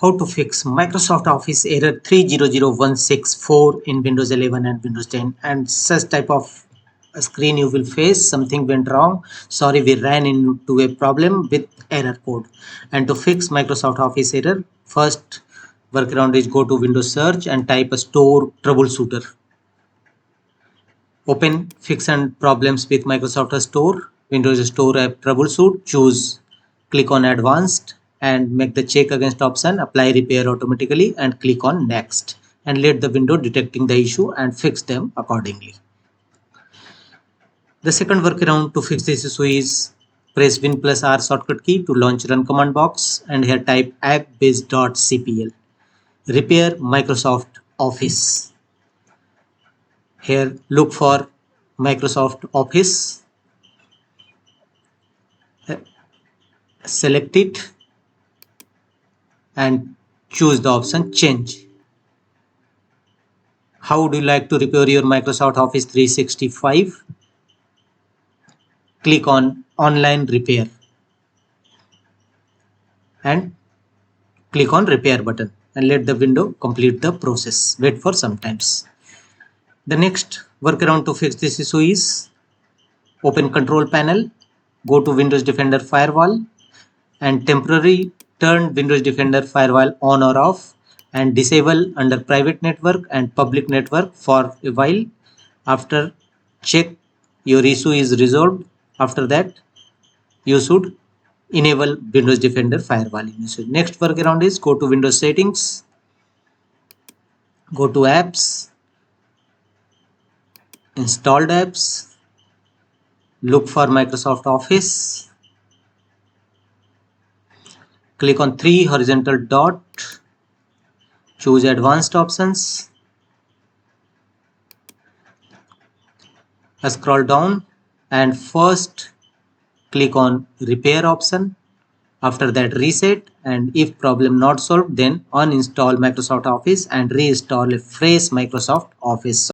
How to fix Microsoft Office error 300164 in Windows 11 and Windows 10, and such type of a screen you will face. Something went wrong, sorry, we ran into a problem with error code. And to fix Microsoft Office error, first workaround is go to Windows search and type a store troubleshooter. Open fix and problems with Microsoft Store, Windows Store app troubleshoot, choose, click on advanced and make the check against option, apply repair automatically and click on next, and let the window detecting the issue and fix them accordingly. The second workaround to fix this issue is press Win plus R shortcut key to launch run command box and here type appbiz.cpl. Repair Microsoft Office. Here look for Microsoft Office, select it and choose the option change. How would you like to repair your Microsoft Office 365? Click on online repair and click on repair button and let the window complete the process. Wait for some times. The next workaround to fix this issue is open control panel, go to Windows Defender Firewall and temporarily turn Windows Defender Firewall on or off and disable under private network and public network for a while. After check your issue is resolved, after that you should enable Windows Defender Firewall. Next workaround is go to Windows settings, go to apps, installed apps, look for Microsoft Office, click on 3 horizontal dot, choose advanced options, scroll down and first click on repair option. After that reset, and if problem not solved then uninstall Microsoft Office and reinstall a fresh Microsoft Office.